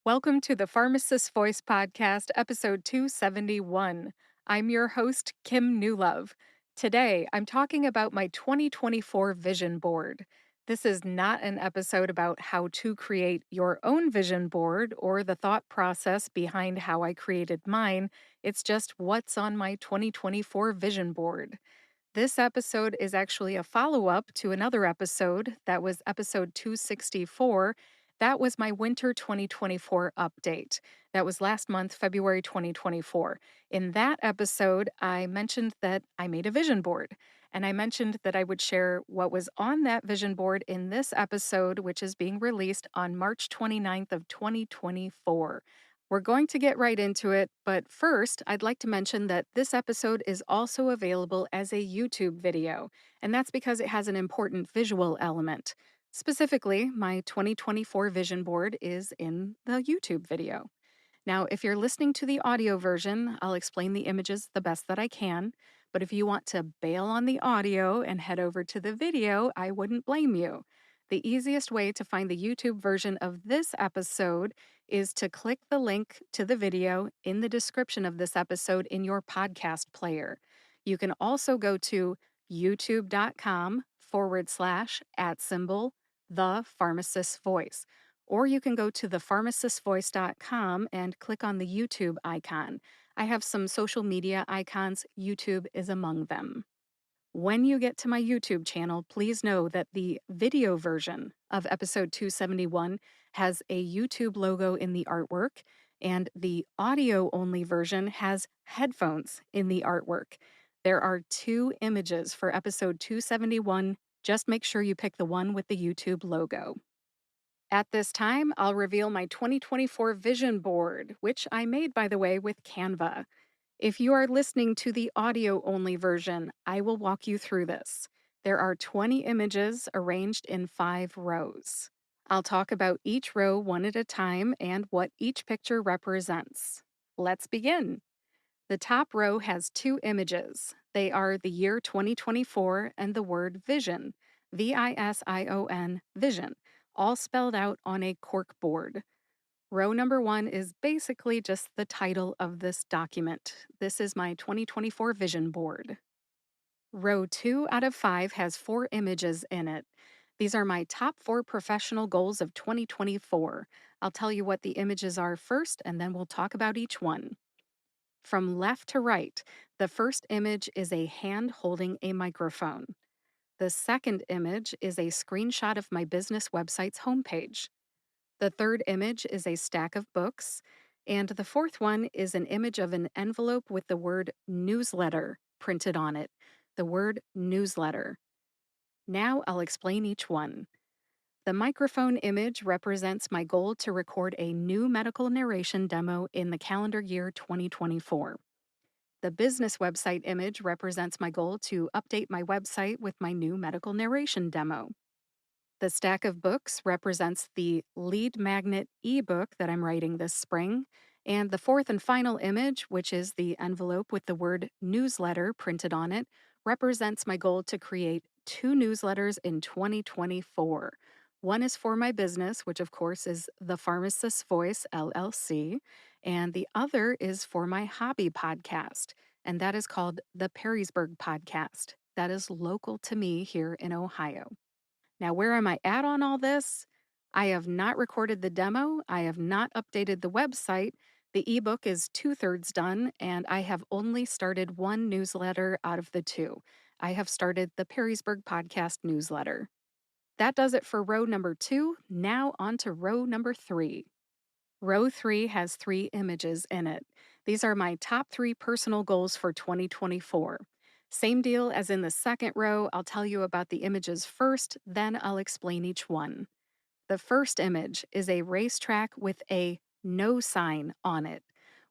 Welcome to the Pharmacist Voice Podcast, episode 271. I'm your host, Kim Newlove. Today, I'm talking about my 2024 vision board. This is not an episode about how to create your own vision board or the thought process behind how I created mine. It's just what's on my 2024 vision board. This episode is actually a follow up to another episode that was episode 264. That was my winter 2024 update. That was last month, February 2024. In that episode, I mentioned that I made a vision board, and I mentioned that I would share what was on that vision board in this episode, which is being released on March 29th of 2024. We're going to get right into it, but first, I'd like to mention that this episode is also available as a YouTube video, and that's because it has an important visual element. Specifically, my 2024 vision board is in the YouTube video. Now, if you're listening to the audio version, I'll explain the images the best that I can, but if you want to bail on the audio and head over to the video, I wouldn't blame you. The easiest way to find the YouTube version of this episode is to click the link to the video in the description of this episode in your podcast player. You can also go to youtube.com/@ the pharmacist's voice. Or you can go to thepharmacistvoice.com and click on the YouTube icon. I have some social media icons. YouTube is among them. When you get to my YouTube channel, please know that the video version of episode 271 has a YouTube logo in the artwork, and the audio only version has headphones in the artwork. There are two images for episode 271. Just make sure you pick the one with the YouTube logo. At this time, I'll reveal my 2024 vision board, which I made, by the way, with Canva. If you are listening to the audio only version, I will walk you through this. There are 20 images arranged in 5 rows. I'll talk about each row one at a time and what each picture represents. Let's begin. The top row has 2 images. They are the year 2024 and the word vision, VISION, vision, all spelled out on a cork board. Row number 1 is basically just the title of this document. This is my 2024 vision board. Row 2 out of 5 has 4 images in it. These are my top 4 professional goals of 2024. I'll tell you what the images are first, and then we'll talk about each one. From left to right, the first image is a hand holding a microphone. The second image is a screenshot of my business website's homepage. The third image is a stack of books. And the fourth one is an image of an envelope with the word newsletter printed on it. The word newsletter. Now I'll explain each one. The microphone image represents my goal to record a new medical narration demo in the calendar year 2024. The business website image represents my goal to update my website with my new medical narration demo. The stack of books represents the lead magnet ebook that I'm writing this spring. And the fourth and final image, which is the envelope with the word newsletter printed on it, represents my goal to create 2 newsletters in 2024. One is for my business, which of course is The Pharmacist's Voice, LLC, and the other is for my hobby podcast, and that is called the Perrysburg Podcast. That is local to me here in Ohio. Now, where am I at on all this? I have not recorded the demo. I have not updated the website. The ebook is 2/3 done, and I have only started one newsletter out of the 2. I have started the Perrysburg Podcast newsletter. That does it for row number 2. Now on to row number 3. Row 3 has 3 images in it. These are my top 3 personal goals for 2024. Same deal as in the second row, I'll tell you about the images first, then I'll explain each one. The first image is a racetrack with a no sign on it.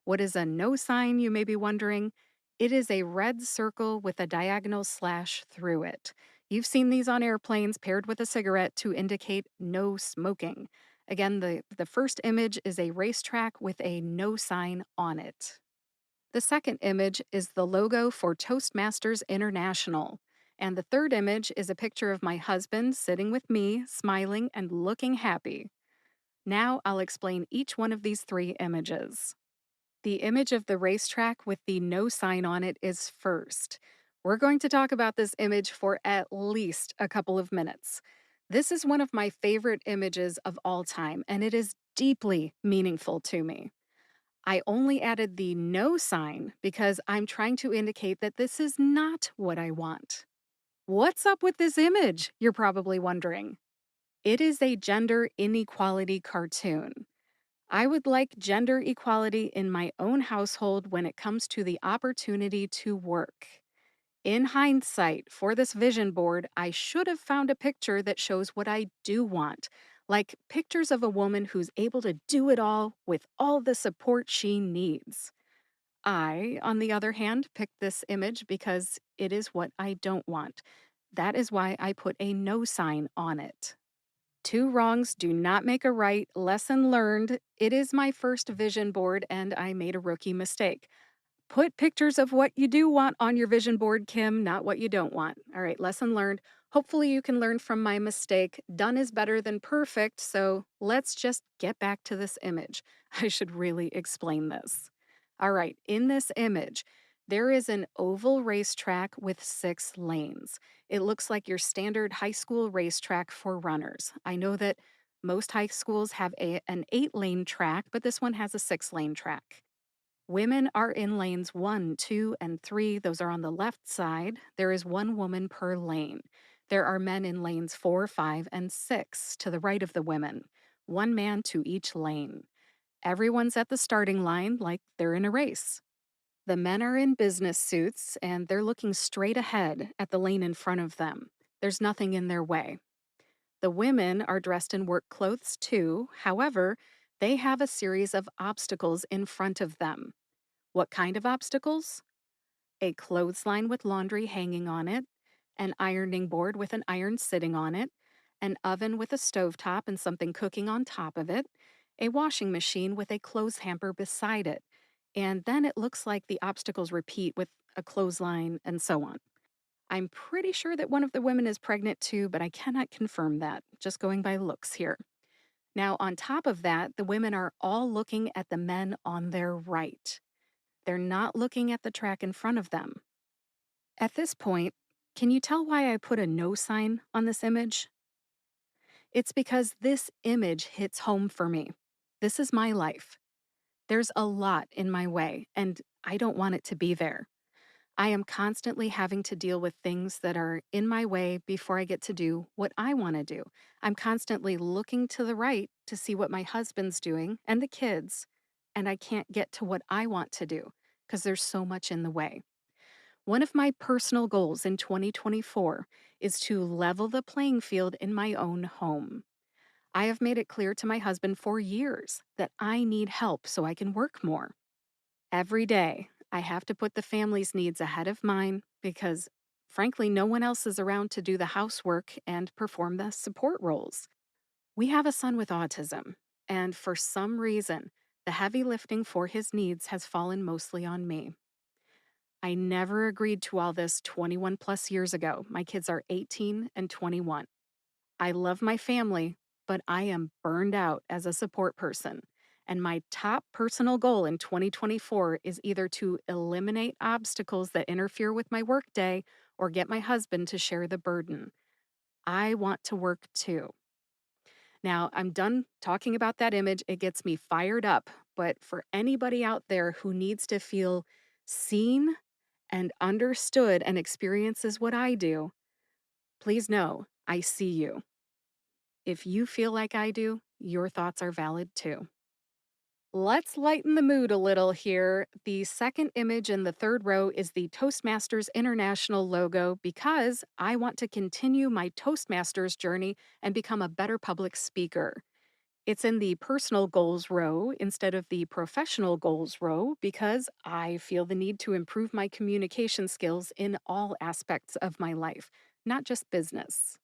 What is a no sign, you may be wondering? It is a red circle with a diagonal slash through it. You've seen these on airplanes paired with a cigarette to indicate no smoking. Again, the first image is a racetrack with a no sign on it. The second image is the logo for Toastmasters International. And the third image is a picture of my husband sitting with me, smiling and looking happy. Now I'll explain each one of these three images. The image of the racetrack with the no sign on it is first. We're going to talk about this image for at least a couple of minutes. This is one of my favorite images of all time, and it is deeply meaningful to me. I only added the no sign because I'm trying to indicate that this is not what I want. What's up with this image? You're probably wondering. It is a gender inequality cartoon. I would like gender equality in my own household when it comes to the opportunity to work. In hindsight, for this vision board, I should have found a picture that shows what I do want, like pictures of a woman who's able to do it all with all the support she needs. I, on the other hand, picked this image because it is what I don't want. That is why I put a no sign on it. Two wrongs do not make a right. Lesson learned. It is my first vision board, and I made a rookie mistake. Put pictures of what you do want on your vision board, Kim, not what you don't want. All right, lesson learned. Hopefully, you can learn from my mistake. Done is better than perfect, so let's just get back to this image. I should really explain this. All right, in this image, there is an oval racetrack with 6 lanes. It looks like your standard high school racetrack for runners. I know that most high schools have an 8 lane track, but this one has a 6 lane track. Women are in lanes 1, 2, and 3. Those are on the left side. There is one woman per lane. There are men in lanes 4, 5, and 6 to the right of the women, one man to each lane. Everyone's at the starting line like they're in a race. The men are in business suits and they're looking straight ahead at the lane in front of them. There's nothing in their way. The women are dressed in work clothes too. However, they have a series of obstacles in front of them. What kind of obstacles? A clothesline with laundry hanging on it, an ironing board with an iron sitting on it, an oven with a stovetop and something cooking on top of it, a washing machine with a clothes hamper beside it. And then it looks like the obstacles repeat with a clothesline and so on. I'm pretty sure that one of the women is pregnant too, but I cannot confirm that, just going by looks here. Now, on top of that, the women are all looking at the men on their right. They're not looking at the track in front of them. At this point, can you tell why I put a no sign on this image? It's because this image hits home for me. This is my life. There's a lot in my way, and I don't want it to be there. I am constantly having to deal with things that are in my way before I get to do what I want to do. I'm constantly looking to the right to see what my husband's doing and the kids, and I can't get to what I want to do because there's so much in the way. One of my personal goals in 2024 is to level the playing field in my own home. I have made it clear to my husband for years that I need help so I can work more. Every day, I have to put the family's needs ahead of mine because, frankly, no one else is around to do the housework and perform the support roles. We have a son with autism, and for some reason, the heavy lifting for his needs has fallen mostly on me. I never agreed to all this 21 plus years ago. My kids are 18 and 21. I love my family, but I am burned out as a support person. And my top personal goal in 2024 is either to eliminate obstacles that interfere with my workday or get my husband to share the burden. I want to work too. Now, I'm done talking about that image. It gets me fired up. But for anybody out there who needs to feel seen and understood and experiences what I do, please know I see you. If you feel like I do, your thoughts are valid too. Let's lighten the mood a little here. The second image in the third row is the Toastmasters International logo because I want to continue my Toastmasters journey and become a better public speaker. It's in the personal goals row instead of the professional goals row because I feel the need to improve my communication skills in all aspects of my life, not just business.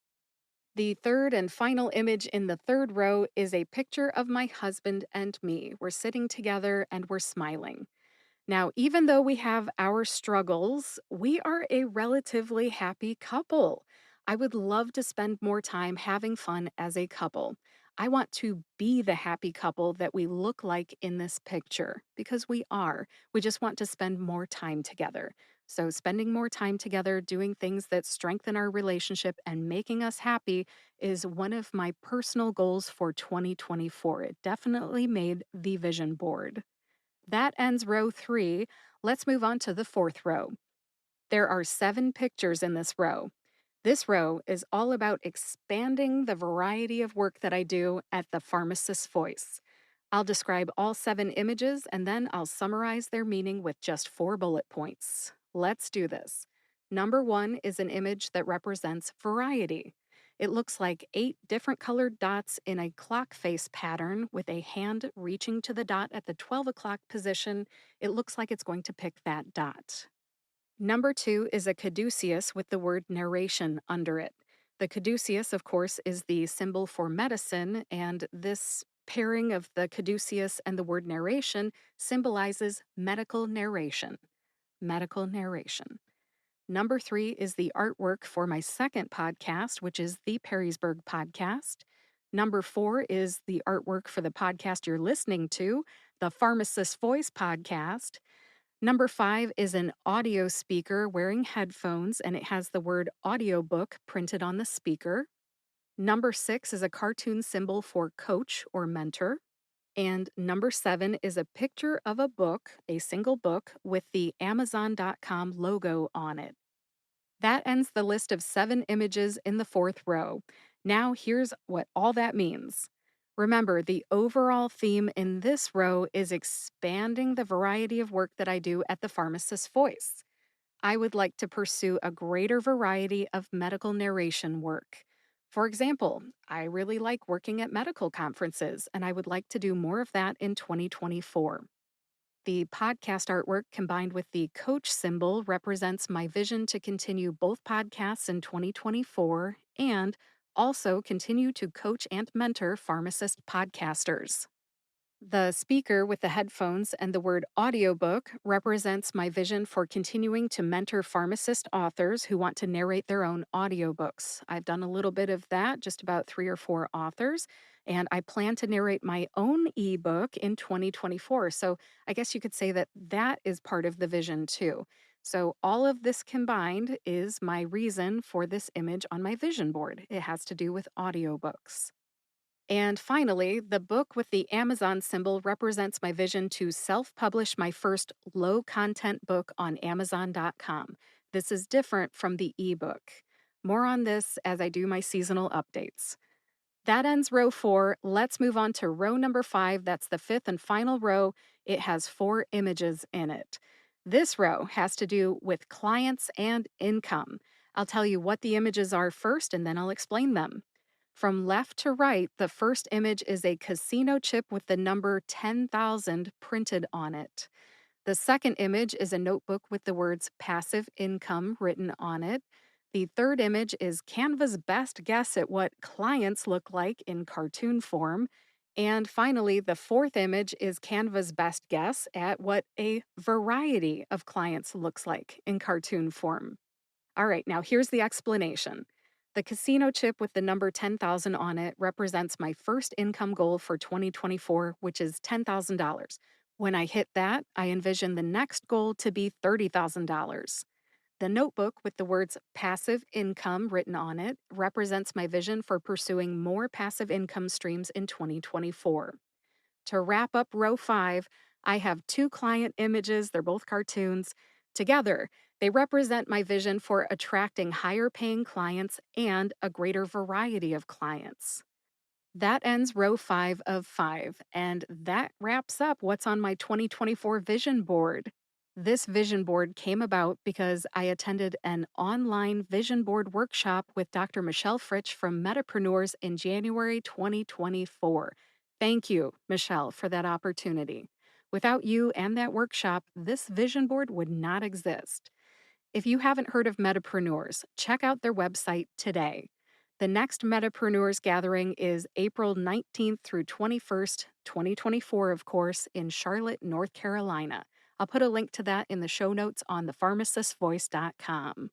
The third and final image in the third row is a picture of my husband and me. We're sitting together and we're smiling. Now, even though we have our struggles, we are a relatively happy couple. I would love to spend more time having fun as a couple. I want to be the happy couple that we look like in this picture because we are. We just want to spend more time together. So, spending more time together, doing things that strengthen our relationship and making us happy is one of my personal goals for 2024. It definitely made the vision board. That ends row 3. Let's move on to the fourth row. There are 7 pictures in this row. This row is all about expanding the variety of work that I do at the Pharmacist Voice. I'll describe all 7 images and then I'll summarize their meaning with just 4 bullet points. Let's do this. Number 1 is an image that represents variety. It looks like 8 different colored dots in a clock face pattern with a hand reaching to the dot at the 12 o'clock position. It looks like it's going to pick that dot. Number 2 is a caduceus with the word narration under it. The caduceus, of course, is the symbol for medicine, and this pairing of the caduceus and the word narration symbolizes medical narration. Medical narration. Number 3 is the artwork for my second podcast, which is the Perrysburg podcast. Number 4 is the artwork for the podcast you're listening to, the Pharmacist Voice podcast. Number 5 is an audio speaker wearing headphones, and it has the word audiobook printed on the speaker. Number 6 is a cartoon symbol for coach or mentor. And number 7 is a picture of a book, a single book, with the Amazon.com logo on it. That ends the list of 7 images in the fourth row. Now, here's what all that means. Remember, the overall theme in this row is expanding the variety of work that I do at the Pharmacist Voice. I would like to pursue a greater variety of medical narration work. For example, I really like working at medical conferences, and I would like to do more of that in 2024. The podcast artwork combined with the coach symbol represents my vision to continue both podcasts in 2024 and also continue to coach and mentor pharmacist podcasters. The speaker with the headphones and the word audiobook represents my vision for continuing to mentor pharmacist authors who want to narrate their own audiobooks. I've done a little bit of that, just about 3 or 4 authors, and I plan to narrate my own ebook in 2024. So I guess you could say that that is part of the vision too. So all of this combined is my reason for this image on my vision board. It has to do with audiobooks. And finally, the book with the Amazon symbol represents my vision to self publish my first low content book on Amazon.com. This is different from the ebook. More on this as I do my seasonal updates. That ends row 4. Let's move on to row number 5. That's the fifth and final row. It has 4 images in it. This row has to do with clients and income. I'll tell you what the images are first and then I'll explain them. From left to right, the first image is a casino chip with the number 10,000 printed on it. The second image is a notebook with the words passive income written on it. The third image is Canva's best guess at what clients look like in cartoon form. And finally, the fourth image is Canva's best guess at what a variety of clients looks like in cartoon form. All right, now here's the explanation. The casino chip with the number 10,000 on it represents my first income goal for 2024, which is $10,000. When I hit that, I envision the next goal to be $30,000. The notebook with the words passive income written on it represents my vision for pursuing more passive income streams in 2024. To wrap up row 5, I have 2 client images. They're both cartoons. Together, they represent my vision for attracting higher paying clients and a greater variety of clients. That ends row 5 of 5, and that wraps up what's on my 2024 vision board. This vision board came about because I attended an online vision board workshop with Dr. Michelle Fritsch from Metapreneurs in January 2024. Thank you, Michelle, for that opportunity. Without you and that workshop, this vision board would not exist. If you haven't heard of Metapreneurs, check out their website today. The next Metapreneurs gathering is April 19th through 21st, 2024, of course, in Charlotte, North Carolina. I'll put a link to that in the show notes on thepharmacistvoice.com.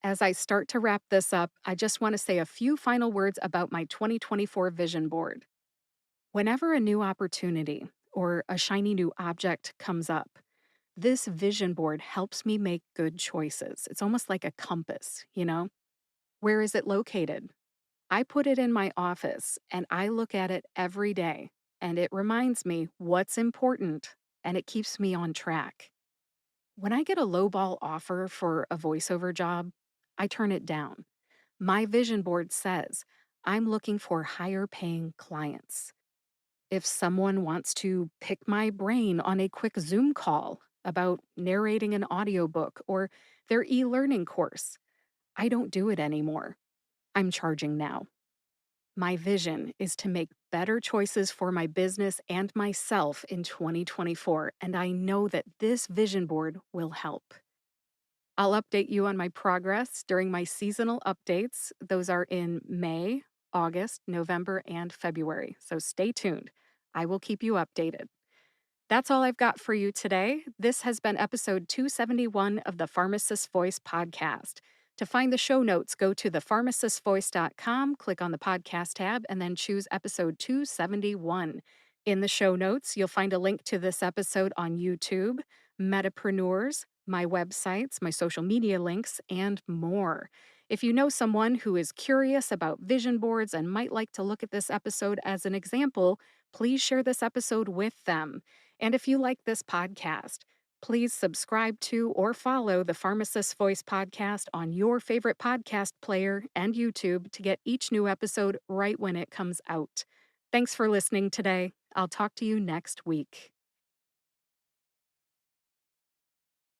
As I start to wrap this up, I just want to say a few final words about my 2024 vision board. Whenever a new opportunity or a shiny new object comes up, this vision board helps me make good choices. It's almost like a compass, you know? Where is it located? I put it in my office and I look at it every day, and it reminds me what's important and it keeps me on track. When I get a lowball offer for a voiceover job, I turn it down. My vision board says I'm looking for higher paying clients. If someone wants to pick my brain on a quick Zoom call about narrating an audiobook or their e learning course, I don't do it anymore. I'm charging now. My vision is to make better choices for my business and myself in 2024, and I know that this vision board will help. I'll update you on my progress during my seasonal updates. Those are in May, August, November, and February. So stay tuned. I will keep you updated. That's all I've got for you today. This has been episode 271 of the Pharmacist Voice podcast. To find the show notes, go to thepharmacistvoice.com, click on the podcast tab, and then choose episode 271. In the show notes, you'll find a link to this episode on YouTube, Metapreneurs, my websites, my social media links, and more. If you know someone who is curious about vision boards and might like to look at this episode as an example, please share this episode with them. And if you like this podcast, please subscribe to or follow the Pharmacist Voice podcast on your favorite podcast player and YouTube to get each new episode right when it comes out. Thanks for listening today. I'll talk to you next week.